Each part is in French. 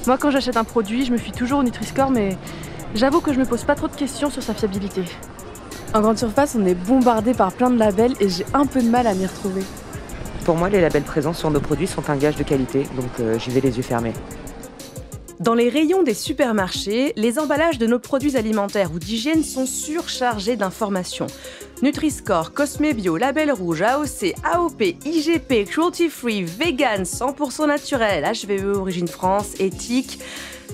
Moi, quand j'achète un produit, je me fie toujours au Nutri-Score, mais j'avoue que je me pose pas trop de questions sur sa fiabilité. En grande surface, on est bombardé par plein de labels et j'ai un peu de mal à m'y retrouver. Pour moi, les labels présents sur nos produits sont un gage de qualité, donc j'y vais les yeux fermés. Dans les rayons des supermarchés, les emballages de nos produits alimentaires ou d'hygiène sont surchargés d'informations. Nutri-Score, Cosmebio, Label Rouge, AOC, AOP, IGP, Cruelty Free, Vegan, 100% naturel, HVE, Origine France, éthique.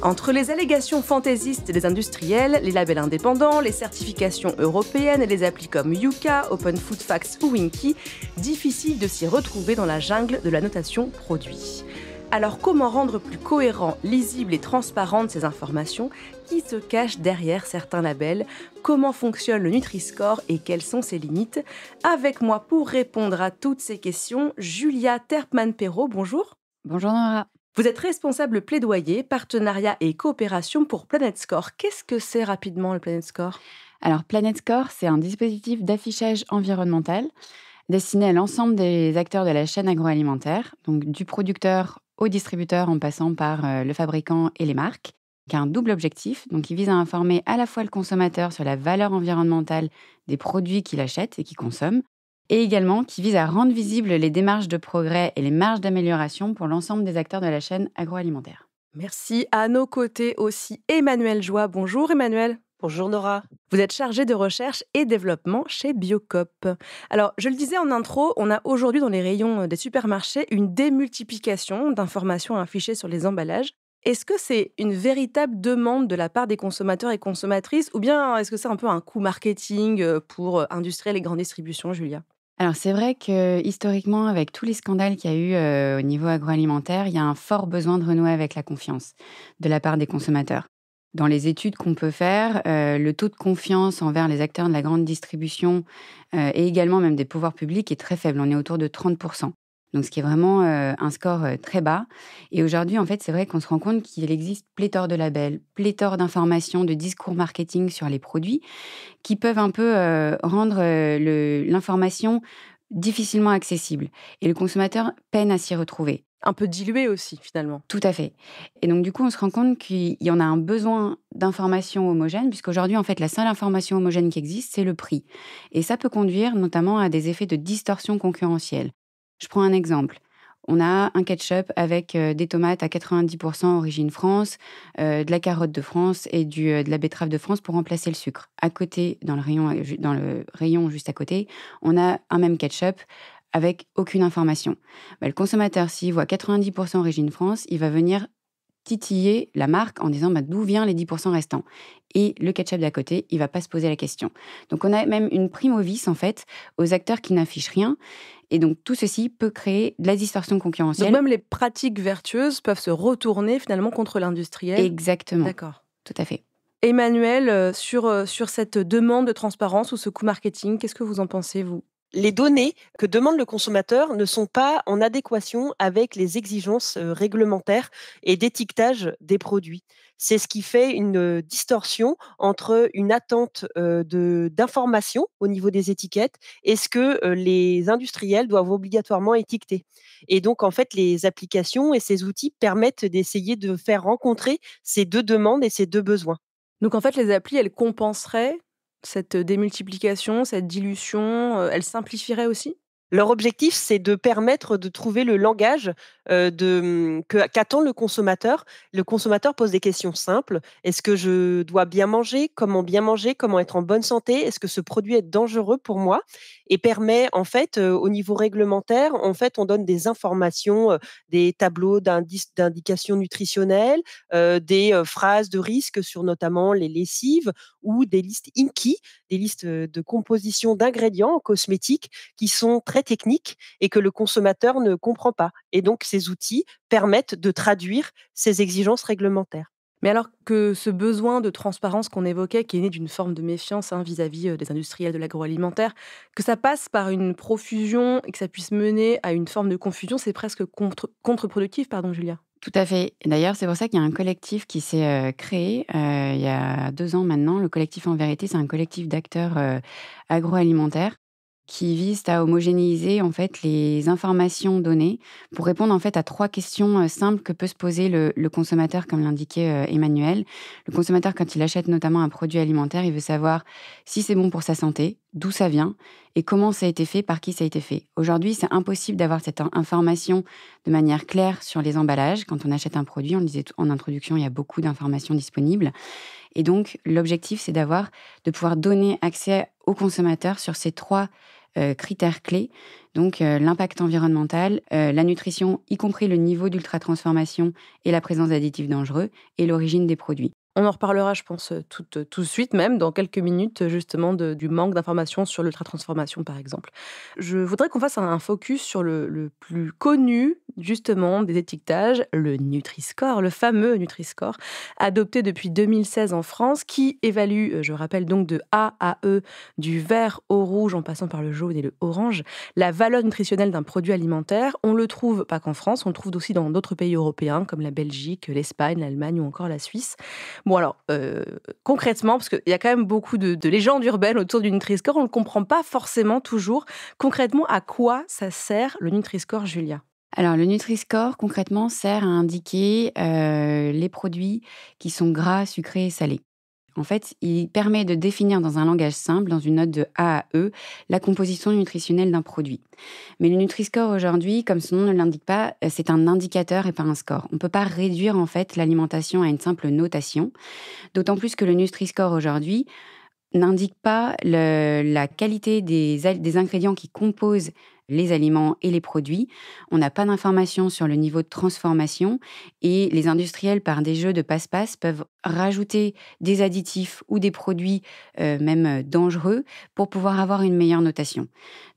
Entre les allégations fantaisistes des industriels, les labels indépendants, les certifications européennes et les applis comme Yuka, Open Food Facts ou Winky, difficile de s'y retrouver dans la jungle de la notation produit. Alors comment rendre plus cohérent, lisible et transparente ces informations? Qui se cache derrière certains labels? Comment fonctionne le Nutri-Score et quelles sont ses limites? Avec moi pour répondre à toutes ces questions, Julia Terpman-Perrault, bonjour. Bonjour Nora. Vous êtes responsable plaidoyer, partenariat et coopération pour Planet Score. Qu'est-ce que c'est rapidement le Planet Score? Alors Planet Score, c'est un dispositif d'affichage environnemental destiné à l'ensemble des acteurs de la chaîne agroalimentaire, donc du producteur au distributeur en passant par le fabricant et les marques, qui a un double objectif. Donc il vise à informer à la fois le consommateur sur la valeur environnementale des produits qu'il achète et qu'il consomme, et également qui vise à rendre visibles les démarches de progrès et les marges d'amélioration pour l'ensemble des acteurs de la chaîne agroalimentaire. Merci. À nos côtés aussi Emmanuel Joie. Bonjour Emmanuel. Bonjour Nora. Vous êtes chargé de recherche et développement chez Biocop. Alors, je le disais en intro, on a aujourd'hui dans les rayons des supermarchés une démultiplication d'informations affichées sur les emballages. Est-ce que c'est une véritable demande de la part des consommateurs et consommatrices ou bien est-ce que c'est un peu un coup marketing pour industriels et grandes distributions, Julia? Alors c'est vrai que historiquement, avec tous les scandales qu'il y a eu au niveau agroalimentaire, il y a un fort besoin de renouer avec la confiance de la part des consommateurs. Dans les études qu'on peut faire, le taux de confiance envers les acteurs de la grande distribution et également même des pouvoirs publics est très faible. On est autour de 30%. Donc ce qui est vraiment un score très bas. Et aujourd'hui, en fait, c'est vrai qu'on se rend compte qu'il existe pléthore de labels, pléthore d'informations, de discours marketing sur les produits qui peuvent un peu rendre l'information difficilement accessible. Et le consommateur peine à s'y retrouver. Un peu dilué aussi, finalement. Tout à fait. Et donc, du coup, on se rend compte qu'il y en a un besoin d'informations homogènes, puisqu'aujourd'hui, en fait, la seule information homogène qui existe, c'est le prix. Et ça peut conduire notamment à des effets de distorsion concurrentielle. Je prends un exemple. On a un ketchup avec des tomates à 90% origine France, de la carotte de France et de la betterave de France pour remplacer le sucre. À côté, dans le rayon juste à côté, on a un même ketchup avec aucune information. Le consommateur, s'il voit 90% origine France, il va venir titiller la marque en disant d'où vient les 10% restants. Et le ketchup d'à côté, il va pas se poser la question. Donc on a même une prime au vice, en fait, aux acteurs qui n'affichent rien. Et donc tout ceci peut créer de la distorsion concurrentielle. Donc même les pratiques vertueuses peuvent se retourner finalement contre l'industriel. Exactement. D'accord. Tout à fait. Emmanuel, sur cette demande de transparence ou ce coût marketing, qu'est-ce que vous en pensez, vous? Les données que demande le consommateur ne sont pas en adéquation avec les exigences réglementaires et d'étiquetage des produits. C'est ce qui fait une distorsion entre une attente d'information au niveau des étiquettes et ce que les industriels doivent obligatoirement étiqueter. Et donc, en fait, les applications et ces outils permettent d'essayer de faire rencontrer ces deux demandes et ces deux besoins. Donc en fait, les applis, elles compenseraient cette démultiplication, cette dilution, elles simplifieraient aussi? Leur objectif, c'est de permettre de trouver le langage, qu'attend le consommateur. Le consommateur pose des questions simples: «Est-ce que je dois bien manger? Comment bien manger? Comment être en bonne santé? Est-ce que ce produit est dangereux pour moi?» Et permet en fait, au niveau réglementaire, en fait, on donne des informations, des tableaux d'indications nutritionnelles, des, phrases de risque sur notamment les lessives ou des listes INCI, des listes, de composition d'ingrédients en cosmétiques qui sont très techniques et que le consommateur ne comprend pas. Et donc ces outils permettent de traduire ces exigences réglementaires. Mais alors que ce besoin de transparence qu'on évoquait, qui est né d'une forme de méfiance vis-à-vis des industriels de l'agroalimentaire, que ça passe par une profusion et que ça puisse mener à une forme de confusion, c'est presque contre-productif, pardon Julia. Tout à fait. Et d'ailleurs, c'est pour ça qu'il y a un collectif qui s'est créé il y a 2 ans maintenant. Le collectif En Vérité, c'est un collectif d'acteurs agroalimentaires qui visent à homogénéiser en fait les informations données pour répondre en fait à 3 questions, simples que peut se poser le consommateur comme l'indiquait, Emmanuel. Le consommateur quand il achète notamment un produit alimentaire, il veut savoir si c'est bon pour sa santé, d'où ça vient et comment ça a été fait, par qui ça a été fait. Aujourd'hui, c'est impossible d'avoir cette information de manière claire sur les emballages. Quand on achète un produit, on le disait en introduction, il y a beaucoup d'informations disponibles et donc l'objectif, c'est de pouvoir donner accès aux consommateurs sur ces 3 critères clés, donc l'impact environnemental, la nutrition, y compris le niveau d'ultra-transformation et la présence d'additifs dangereux et l'origine des produits. On en reparlera, je pense, tout de suite même, dans quelques minutes, justement, du manque d'informations sur l'ultra-transformation, par exemple. Je voudrais qu'on fasse un focus sur le plus connu, justement, des étiquetages, le Nutri-Score, le fameux Nutri-Score, adopté depuis 2016 en France, qui évalue, je rappelle donc de A à E, du vert au rouge, en passant par le jaune et le orange, la valeur nutritionnelle d'un produit alimentaire. On le trouve pas qu'en France, on le trouve aussi dans d'autres pays européens, comme la Belgique, l'Espagne, l'Allemagne ou encore la Suisse. Bon alors, concrètement, parce qu'il y a quand même beaucoup de légendes urbaines autour du Nutri-Score, on ne le comprend pas forcément toujours. Concrètement, à quoi ça sert le Nutri-Score, Julia? Alors le Nutri-Score concrètement sert à indiquer, les produits qui sont gras, sucrés et salés. En fait, il permet de définir dans un langage simple, dans une note de A à E, la composition nutritionnelle d'un produit. Mais le Nutri-Score aujourd'hui, comme son nom ne l'indique pas, c'est un indicateur et pas un score. On ne peut pas réduire en fait l'alimentation à une simple notation, d'autant plus que le Nutri-Score aujourd'hui n'indique pas la qualité des ingrédients qui composent les aliments et les produits. On n'a pas d'informations sur le niveau de transformation et les industriels, par des jeux de passe-passe, peuvent rajouter des additifs ou des produits même dangereux pour pouvoir avoir une meilleure notation.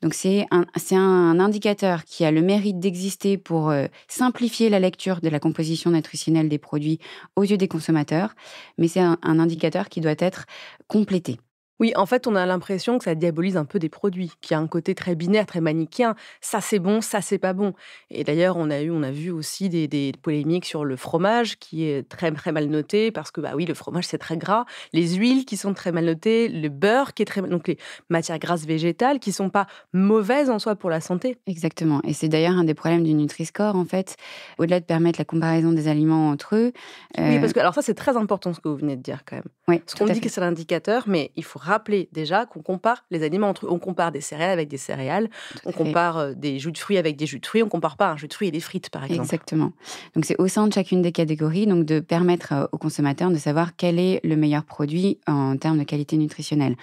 Donc c'est un indicateur qui a le mérite d'exister pour simplifier la lecture de la composition nutritionnelle des produits aux yeux des consommateurs, mais c'est un indicateur qui doit être complété. Oui, en fait, on a l'impression que ça diabolise un peu des produits, qu'il y a un côté très binaire, très manichéen. Ça, c'est bon, ça, c'est pas bon. Et d'ailleurs, on a vu aussi des polémiques sur le fromage, qui est très, très mal noté, parce que, bah oui, le fromage, c'est très gras. Les huiles qui sont très mal notées, le beurre qui est très mal... Donc, les matières grasses végétales qui sont pas mauvaises en soi pour la santé. Exactement. Et c'est d'ailleurs un des problèmes du Nutri-Score, en fait, au-delà de permettre la comparaison des aliments entre eux. Oui, parce que, alors ça, c'est très important ce que vous venez de dire, quand même. Oui, Parce tout qu'on à dit fait. que c'est l'indicateur, mais il faut rappeler déjà qu'on compare les aliments entre eux. On compare des céréales avec des céréales, Tout on à fait. compare des jus de fruits avec des jus de fruits, on compare pas un jus de fruits et des frites, par exemple. Exactement. Donc c'est au sein de chacune des catégories, donc de permettre aux consommateurs de savoir quel est le meilleur produit en termes de qualité nutritionnelle.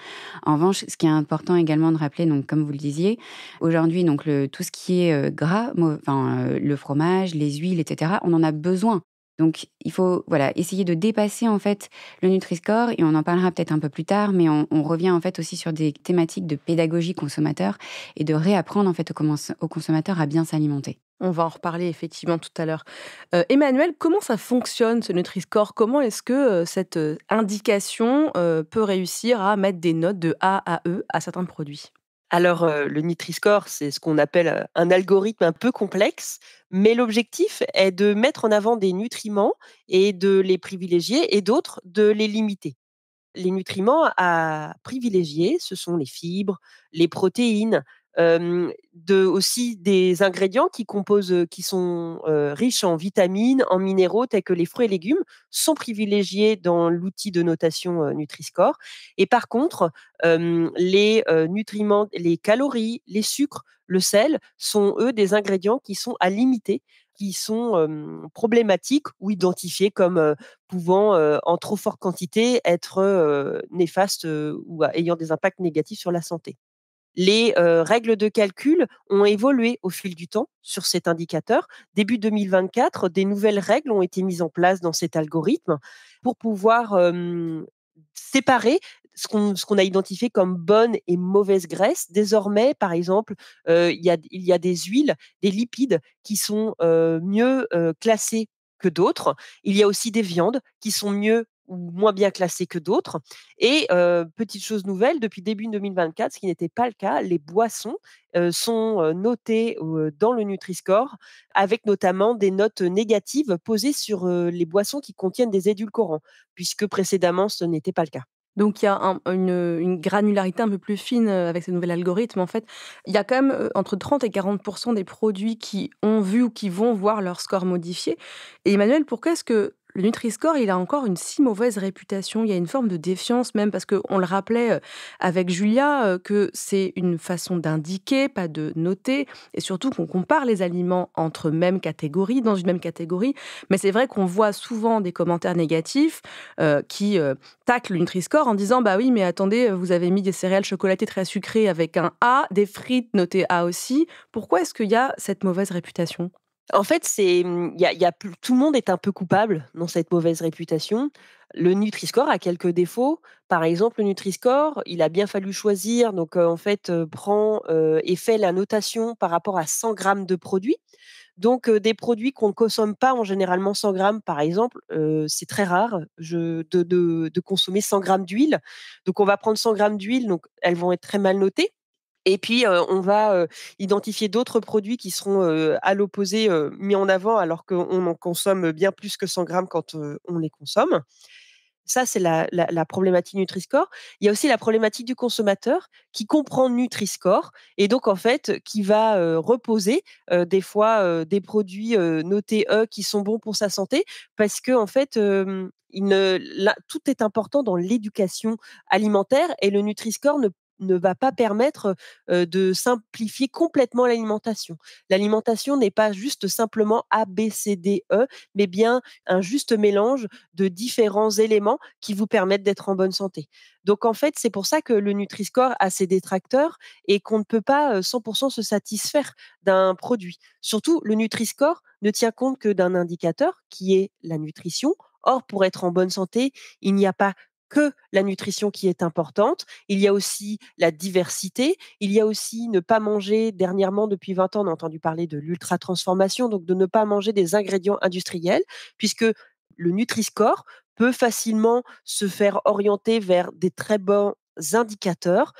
En revanche, ce qui est important également de rappeler, donc comme vous le disiez, aujourd'hui, donc tout ce qui est gras, le fromage, les huiles, etc., on en a besoin. Donc, il faut voilà, essayer de dépasser en fait le Nutri-Score et on en parlera peut-être un peu plus tard, mais on revient en fait aussi sur des thématiques de pédagogie consommateur et de réapprendre en fait aux consommateurs à bien s'alimenter. On va en reparler effectivement tout à l'heure. Emmanuel, comment ça fonctionne ce Nutri-Score? Comment est-ce que cette indication peut réussir à mettre des notes de A à E à certains produits? Alors, le Nutri-Score, c'est ce qu'on appelle, un algorithme un peu complexe, mais l'objectif est de mettre en avant des nutriments et de les privilégier et d'autres de les limiter. Les nutriments à privilégier, ce sont les fibres, les protéines, aussi des ingrédients qui sont, riches en vitamines, en minéraux tels que les fruits et légumes sont privilégiés dans l'outil de notation, Nutri-Score et par contre, les, nutriments, les calories, les sucres, le sel sont eux des ingrédients qui sont à limiter, qui sont, problématiques ou identifiés comme, pouvant, en trop forte quantité être, néfastes, ou ayant des impacts négatifs sur la santé. Les, règles de calcul ont évolué au fil du temps sur cet indicateur. Début 2024, des nouvelles règles ont été mises en place dans cet algorithme pour pouvoir, séparer ce qu'on a identifié comme bonne et mauvaise graisse. Désormais, par exemple, il y a des huiles, des lipides qui sont, mieux, classés que d'autres. Il y a aussi des viandes qui sont mieux ou moins bien classées que d'autres et petite chose nouvelle, depuis début 2024, ce qui n'était pas le cas, les boissons, sont, notées, dans le Nutri-Score avec notamment des notes négatives posées sur, les boissons qui contiennent des édulcorants, puisque précédemment ce n'était pas le cas. Donc il y a une granularité un peu plus fine avec ce nouvel algorithme. En fait, il y a quand même entre 30 et 40% des produits qui ont vu ou qui vont voir leur score modifié. Et Emmanuel, pourquoi est-ce que le Nutri-Score, il a encore une si mauvaise réputation? Il y a une forme de défiance même, parce qu'on le rappelait avec Julia, que c'est une façon d'indiquer, pas de noter, et surtout qu'on compare les aliments entre mêmes catégories, dans une même catégorie. Mais c'est vrai qu'on voit souvent des commentaires négatifs qui taclent le Nutri-Score en disant «Bah oui, mais attendez, vous avez mis des céréales chocolatées très sucrées avec un A, des frites notées A aussi». Pourquoi est-ce qu'il y a cette mauvaise réputation? En fait, il y a plus tout le monde est un peu coupable dans cette mauvaise réputation. Le Nutri-Score a quelques défauts. Par exemple, le Nutri-Score, il a bien fallu choisir donc, en fait, prend, et fait la notation par rapport à 100 grammes de produits. Donc, des produits qu'on ne consomme pas en généralement 100 grammes, par exemple, c'est très rare de consommer 100 grammes d'huile. Donc on va prendre 100 grammes d'huile, donc elles vont être très mal notées. Et puis, on va, identifier d'autres produits qui seront, à l'opposé, mis en avant alors qu'on en consomme bien plus que 100 grammes quand, on les consomme. Ça, c'est la problématique Nutri-Score. Il y a aussi la problématique du consommateur qui comprend Nutri-Score et donc en fait, qui va, reposer, des fois, des produits, notés E qui sont bons pour sa santé parce qu'en fait, il ne la tout est important dans l'éducation alimentaire et le Nutri-Score ne va pas permettre, de simplifier complètement l'alimentation. L'alimentation n'est pas juste simplement A, B, C, D, E, mais bien un juste mélange de différents éléments qui vous permettent d'être en bonne santé. Donc en fait, c'est pour ça que le Nutri-Score a ses détracteurs et qu'on ne peut pas, 100 se satisfaire d'un produit. Surtout, le Nutri-Score ne tient compte que d'un indicateur qui est la nutrition. Or, pour être en bonne santé, il n'y a pas que la nutrition qui est importante, il y a aussi la diversité, il y a aussi ne pas manger dernièrement depuis 20 ans, on a entendu parler de l'ultra-transformation, donc de ne pas manger des ingrédients industriels puisque le Nutri-Score peut facilement se faire orienter vers des très bons indicateurs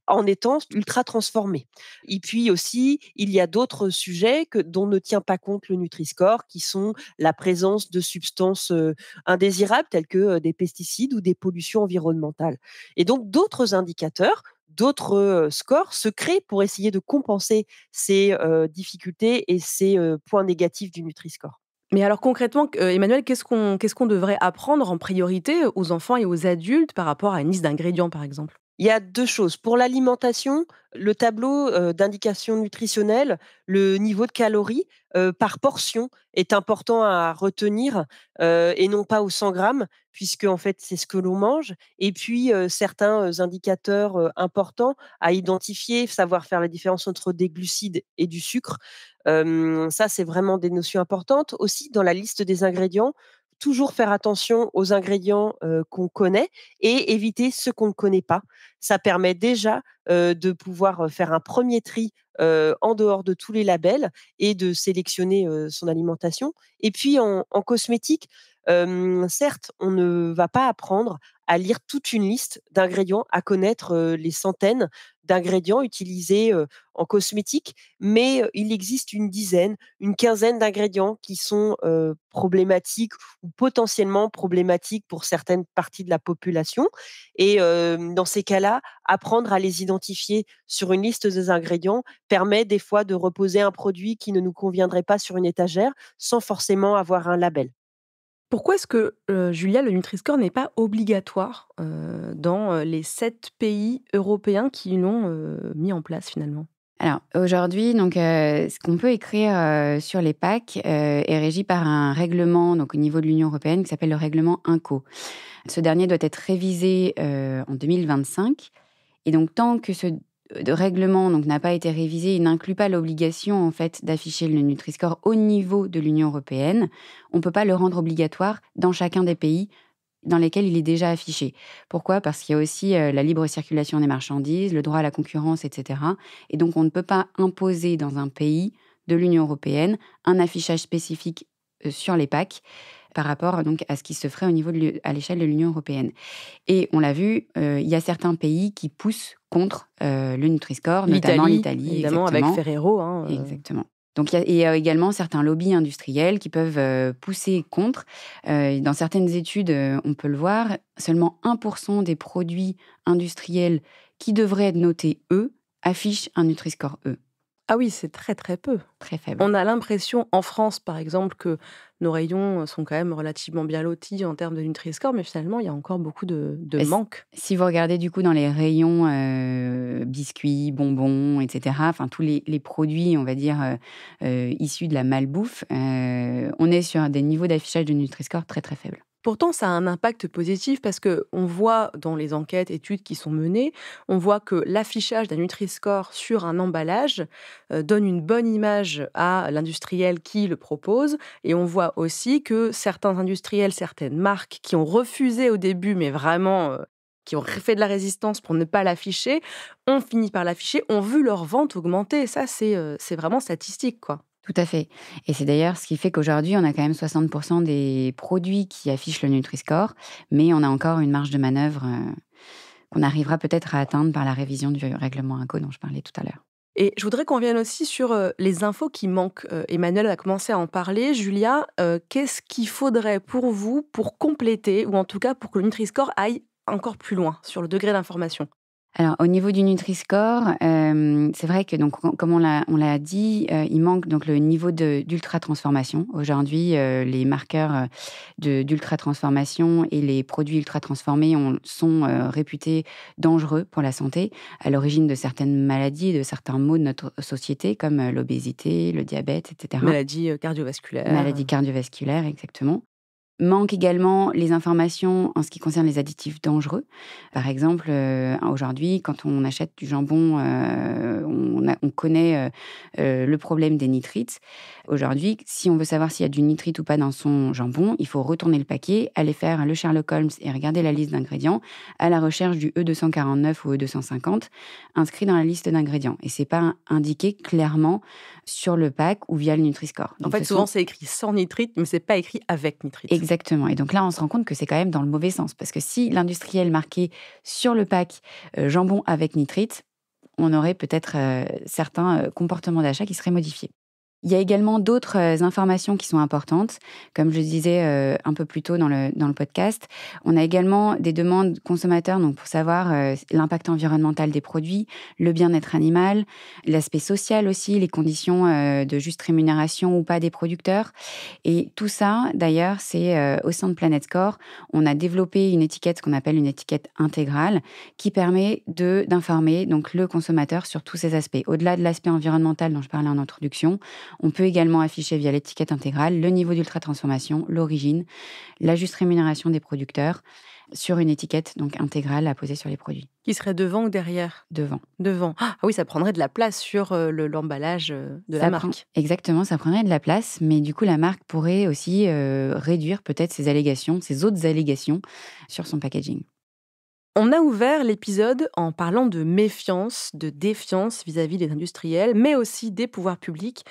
en étant ultra transformé. Et puis aussi, il y a d'autres sujets dont ne tient pas compte le Nutri-Score, qui sont la présence de substances indésirables telles que des pesticides ou des pollutions environnementales. Et donc d'autres indicateurs, d'autres scores se créent pour essayer de compenser ces difficultés et ces points négatifs du Nutri-Score. Mais alors concrètement, Emmanuel, qu'est-ce qu'on devrait apprendre en priorité aux enfants et aux adultes par rapport à une liste d'ingrédients, par exemple? Il y a 2 choses. Pour l'alimentation, le tableau, d'indication nutritionnelle, le niveau de calories, par portion est important à retenir, et non pas aux 100 grammes puisque en fait, c'est ce que l'on mange et puis, certains, indicateurs, importants à identifier, savoir faire la différence entre des glucides et du sucre. Ça, c'est vraiment des notions importantes. Aussi, dans la liste des ingrédients, toujours faire attention aux ingrédients, qu'on connaît et éviter ceux qu'on ne connaît pas. Ça permet déjà, de pouvoir, faire un premier tri, en dehors de tous les labels et de sélectionner, son alimentation. Et puis en cosmétique, certes, on ne va pas apprendre à lire toute une liste d'ingrédients, à connaître, les centaines d'ingrédients utilisés, en cosmétique, mais il existe une dizaine, une quinzaine d'ingrédients qui sont, problématiques ou potentiellement problématiques pour certaines parties de la population et dans ces cas-là, apprendre à les identifier sur une liste des ingrédients permet des fois de reposer un produit qui ne nous conviendrait pas sur une étagère sans forcément avoir un label. Pourquoi est-ce que, Julia, le Nutri-Score n'est pas obligatoire, dans, les 7 pays européens qui l'ont, mis en place finalement? Alors aujourd'hui, donc ce qu'on peut écrire, sur les packs, est régi par un règlement, donc au niveau de l'Union européenne, qui s'appelle le règlement INCO. Ce dernier doit être révisé, en 2025 et donc tant que ce règlement donc n'a pas été révisé, il n'inclut pas l'obligation en fait d'afficher le Nutri-Score au niveau de l'Union européenne. On ne peut pas le rendre obligatoire dans chacun des pays dans lesquels il est déjà affiché. Pourquoi? Parce qu'il y a aussi, la libre circulation des marchandises, le droit à la concurrence et cetera et donc on ne peut pas imposer dans un pays de l'Union européenne un affichage spécifique, sur les packs par rapport donc à ce qui se ferait au niveau à l'échelle de l'Union européenne et on l'a vu, il y a certains pays qui poussent contre, le Nutri-Score, notamment l'Italie, évidemment avec exactement. Ferrero, hein, Exactement. Donc, il y a également certains lobbies industriels qui peuvent pousser contre. Dans certaines études, on peut le voir, seulement 1% des produits industriels qui devraient être notés E affichent un Nutri-Score E. Ah oui, c'est très très peu. Très faible. On a l'impression, en France par exemple, que nos rayons sont quand même relativement bien lotis en termes de Nutri-Score, mais finalement, il y a encore beaucoup de Et manques. si vous regardez du coup dans les rayons biscuits, bonbons, etc., enfin tous les produits, on va dire, issus de la malbouffe, on est sur des niveaux d'affichage de Nutri-Score très très faibles. Pourtant, ça a un impact positif parce qu'on voit dans les enquêtes, études qui sont menées, on voit que l'affichage d'un Nutri-Score sur un emballage donne une bonne image à l'industriel qui le propose. Et on voit aussi que certains industriels, certaines marques qui ont refusé au début, mais vraiment qui ont fait de la résistance pour ne pas l'afficher, ont fini par l'afficher, ont vu leur vente augmenter. Ça, c'est vraiment statistique, quoi. Tout à fait. Et c'est d'ailleurs ce qui fait qu'aujourd'hui, on a quand même 60% des produits qui affichent le Nutri-Score, mais on a encore une marge de manœuvre qu'on arrivera peut-être à atteindre par la révision du règlement INCO dont je parlais tout à l'heure. Et je voudrais qu'on revienne aussi sur les infos qui manquent. Emmanuel a commencé à en parler. Julia, qu'est-ce qu'il faudrait pour vous pour compléter, ou en tout cas pour que le Nutri-Score aille encore plus loin sur le degré d'information? Alors, au niveau du Nutri-Score, c'est vrai que, donc, comme on l'a dit, il manque donc le niveau d'ultra-transformation. Aujourd'hui, les marqueurs d'ultra-transformation et les produits ultra-transformés sont réputés dangereux pour la santé, à l'origine de certaines maladies et de certains maux de notre société, comme l'obésité, le diabète, etc. Maladie cardiovasculaire. Maladies cardiovasculaires, exactement. Manquent également les informations en ce qui concerne les additifs dangereux. Par exemple, aujourd'hui, quand on achète du jambon, on connaît le problème des nitrites. Aujourd'hui, si on veut savoir s'il y a du nitrite ou pas dans son jambon, il faut retourner le paquet, aller faire le Sherlock Holmes et regarder la liste d'ingrédients à la recherche du E249 ou E250 inscrit dans la liste d'ingrédients. Et c'est pas indiqué clairement sur le pack ou via le Nutri-Score. En fait, souvent, c'est écrit sans nitrite, mais c'est pas écrit avec nitrite. Exactement. Et donc là, on se rend compte que c'est quand même dans le mauvais sens. Parce que si l'industriel marquait sur le pack jambon avec nitrite, on aurait peut-être certains comportements d'achat qui seraient modifiés. Il y a également d'autres informations qui sont importantes. Comme je disais un peu plus tôt dans le podcast, on a également des demandes consommateurs donc pour savoir l'impact environnemental des produits, le bien-être animal, l'aspect social aussi, les conditions de juste rémunération ou pas des producteurs. Et tout ça, d'ailleurs, c'est au sein de Planet Score, on a développé une étiquette, ce qu'on appelle une étiquette intégrale, qui permet d'informer donc le consommateur sur tous ces aspects. Au-delà de l'aspect environnemental dont je parlais en introduction, on peut également afficher via l'étiquette intégrale le niveau d'ultra-transformation, l'origine, la juste rémunération des producteurs sur une étiquette donc intégrale à poser sur les produits. Qui serait devant ou derrière? Devant. Devant. Ah oui, ça prendrait de la place sur l'emballage de la marque. Exactement, ça prendrait de la place, mais du coup, la marque pourrait aussi réduire peut-être ses autres allégations sur son packaging. On a ouvert l'épisode en parlant de méfiance, de défiance vis-à-vis des industriels, mais aussi des pouvoirs publics.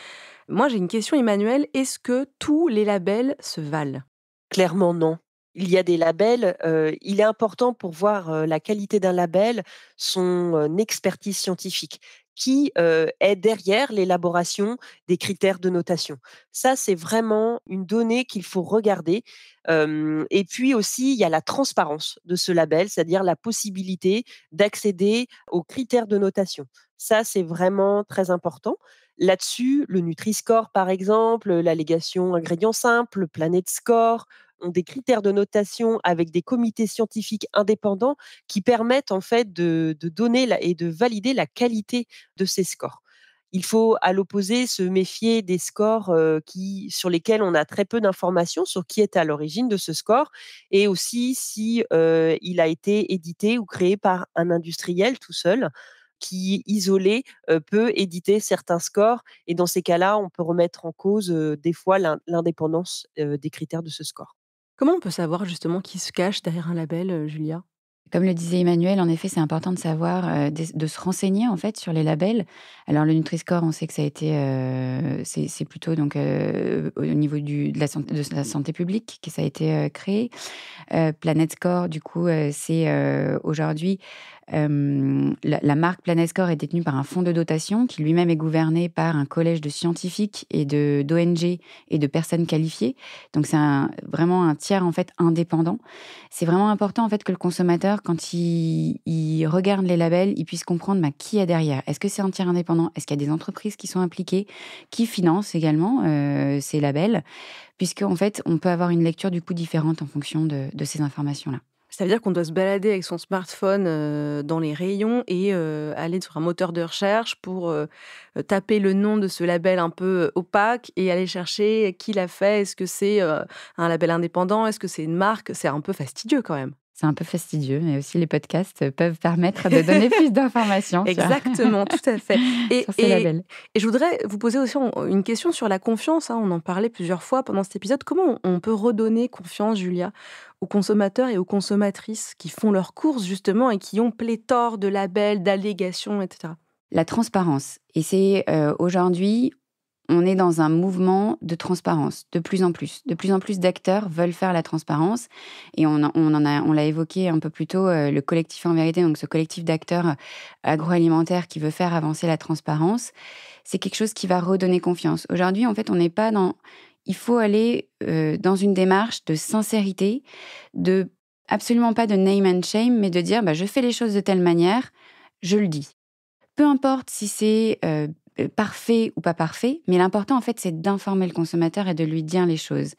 Moi, j'ai une question, Emmanuel. Est-ce que tous les labels se valent? Clairement, non. Il y a des labels, il est important pour voir la qualité d'un label, son expertise scientifique qui est derrière l'élaboration des critères de notation. Ça, c'est vraiment une donnée qu'il faut regarder. Et puis aussi, il y a la transparence de ce label, c'est-à-dire la possibilité d'accéder aux critères de notation. Ça, c'est vraiment très important. Là-dessus, le Nutri-Score, par exemple, l'allégation ingrédients simples, le Planet Score, ont des critères de notation avec des comités scientifiques indépendants qui permettent en fait de donner et de valider la qualité de ces scores. Il faut, à l'opposé, se méfier des scores sur lesquels on a très peu d'informations sur qui est à l'origine de ce score et aussi si il a été édité ou créé par un industriel tout seul qui, isolé, peut éditer certains scores. Et dans ces cas-là, on peut remettre en cause des fois l'indépendance des critères de ce score. Comment on peut savoir justement qui se cache derrière un label, Julia? Comme le disait Emmanuel, en effet, c'est important de savoir, de se renseigner en fait sur les labels. Alors le Nutri-Score, on sait que ça a été, c'est plutôt donc au niveau de la santé publique que ça a été créé. Planet Score, du coup, c'est aujourd'hui La marque Planescore est détenue par un fonds de dotation qui lui-même est gouverné par un collège de scientifiques et d'ONG et de personnes qualifiées. Donc c'est vraiment un tiers en fait indépendant. C'est vraiment important en fait que le consommateur, quand il regarde les labels, il puisse comprendre qui il y a derrière. Est-ce que c'est un tiers indépendant? Est-ce qu'il y a des entreprises qui sont impliquées, qui financent également ces labels? Puisque en fait, on peut avoir une lecture du coup différente en fonction de ces informations-là. Ça veut dire qu'on doit se balader avec son smartphone dans les rayons et aller sur un moteur de recherche pour taper le nom de ce label un peu opaque et aller chercher qui l'a fait. Est-ce que c'est un label indépendant? Est-ce que c'est une marque? C'est un peu fastidieux quand même. C'est un peu fastidieux, mais aussi les podcasts peuvent permettre de donner plus d'informations Exactement, tout à fait. sur ces labels. Et je voudrais vous poser aussi une question sur la confiance. On en parlait plusieurs fois pendant cet épisode. Comment on peut redonner confiance, Julia, aux consommateurs et aux consommatrices qui font leurs courses justement et qui ont pléthore de labels, d'allégations, etc. La transparence. Et c'est aujourd'hui, on est dans un mouvement de transparence, de plus en plus. De plus en plus d'acteurs veulent faire la transparence. Et on l'a évoqué un peu plus tôt, le collectif En Vérité, donc ce collectif d'acteurs agroalimentaires qui veut faire avancer la transparence, c'est quelque chose qui va redonner confiance. Aujourd'hui, en fait, on n'est pas dans... Il faut aller dans une démarche de sincérité, absolument pas de name and shame, mais de dire je fais les choses de telle manière, je le dis. Peu importe si c'est parfait ou pas parfait, mais l'important, en fait, c'est d'informer le consommateur et de lui dire les choses.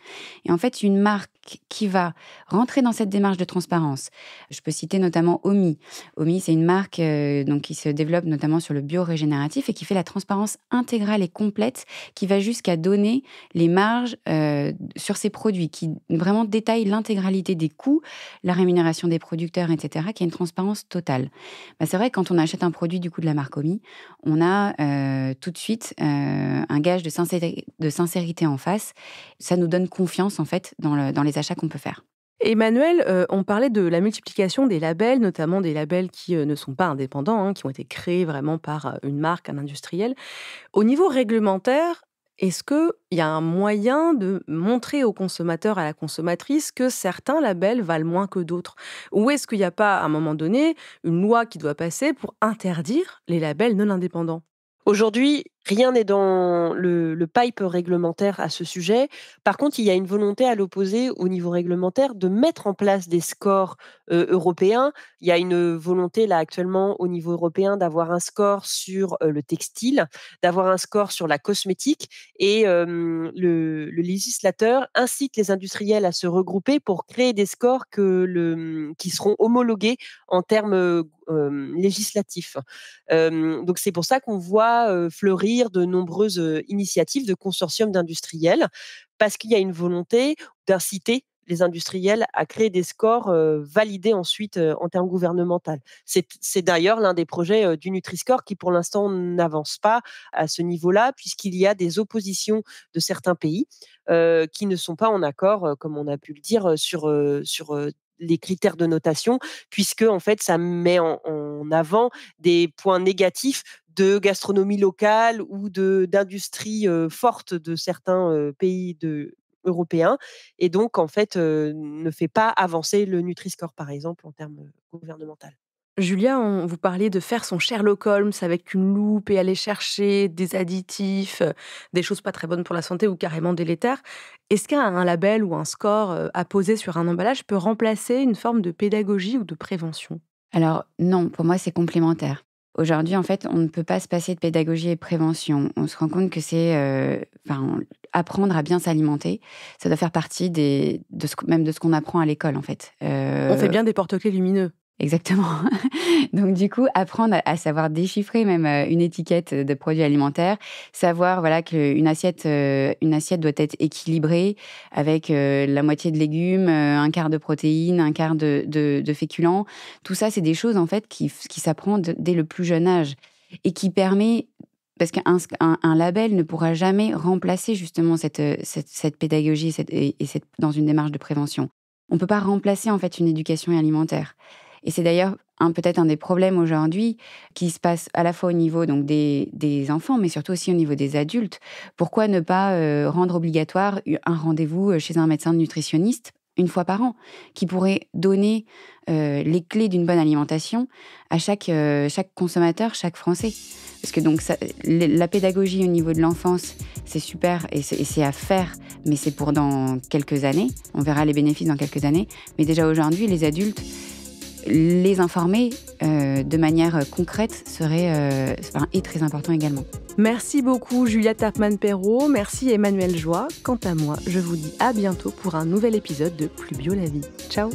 Et en fait, une marque qui va rentrer dans cette démarche de transparence, je peux citer notamment Omi. Omi, c'est une marque donc, qui se développe notamment sur le bio-régénératif et qui fait la transparence intégrale et complète, qui va jusqu'à donner les marges sur ses produits, qui vraiment détaille l'intégralité des coûts, la rémunération des producteurs, etc., qui a une transparence totale. C'est vrai que quand on achète un produit du coup de la marque Omi, on a tout de suite un gage de sincérité en face. Ça nous donne confiance en fait dans les achats qu'on peut faire. Emmanuel, on parlait de la multiplication des labels, notamment des labels qui ne sont pas indépendants, qui ont été créés vraiment par une marque, un industriel. Au niveau réglementaire, est-ce qu'il y a un moyen de montrer au consommateur, à la consommatrice, que certains labels valent moins que d'autres? Ou est-ce qu'il n'y a pas, à un moment donné, une loi qui doit passer pour interdire les labels non indépendants? Aujourd'hui, rien n'est dans le pipe réglementaire à ce sujet. Par contre, il y a une volonté à l'opposé au niveau réglementaire de mettre en place des scores européens. Il y a une volonté là actuellement au niveau européen d'avoir un score sur le textile, d'avoir un score sur la cosmétique et le législateur incite les industriels à se regrouper pour créer des scores qui seront homologués en termes législatifs. Donc c'est pour ça qu'on voit fleurir de nombreuses initiatives de consortiums d'industriels, parce qu'il y a une volonté d'inciter les industriels à créer des scores validés ensuite en termes gouvernementaux. C'est d'ailleurs l'un des projets du Nutri-Score qui, pour l'instant, n'avance pas à ce niveau-là, puisqu'il y a des oppositions de certains pays qui ne sont pas en accord, comme on a pu le dire, sur les critères de notation, puisque en fait, ça met en avant des points négatifs de gastronomie locale ou d'industrie forte de certains pays européens, et donc en fait ne fait pas avancer le Nutri-Score, par exemple, en termes gouvernemental. Julia, vous parliez de faire son Sherlock Holmes avec une loupe et aller chercher des additifs, des choses pas très bonnes pour la santé ou carrément délétères. Est-ce qu'un label ou un score apposé sur un emballage peut remplacer une forme de pédagogie ou de prévention? Alors non, pour moi, c'est complémentaire. Aujourd'hui, en fait, on ne peut pas se passer de pédagogie et prévention. On se rend compte que c'est apprendre à bien s'alimenter. Ça doit faire partie même de ce qu'on apprend à l'école, en fait. On fait bien des porte-clés lumineux. Exactement. Donc du coup, apprendre à savoir déchiffrer même une étiquette de produits alimentaires, savoir qu'une assiette doit être équilibrée avec la moitié de légumes, un quart de protéines, un quart de féculents. Tout ça, c'est des choses en fait qui s'apprend dès le plus jeune âge et qui permet, parce qu'un label ne pourra jamais remplacer justement cette pédagogie dans une démarche de prévention. On ne peut pas remplacer en fait une éducation alimentaire. Et c'est d'ailleurs peut-être un des problèmes aujourd'hui qui se passe à la fois au niveau donc, des enfants, mais surtout aussi au niveau des adultes. Pourquoi ne pas rendre obligatoire un rendez-vous chez un médecin nutritionniste une fois par an, qui pourrait donner les clés d'une bonne alimentation à chaque consommateur, chaque Français. Parce que donc la pédagogie au niveau de l'enfance, c'est super et c'est à faire, mais c'est pour dans quelques années. On verra les bénéfices dans quelques années. Mais déjà aujourd'hui, les adultes, les informer de manière concrète est très important également. Merci beaucoup Julia Tarpman-Perrault, merci Emmanuel Joie. Quant à moi, je vous dis à bientôt pour un nouvel épisode de Plus bio la vie. Ciao.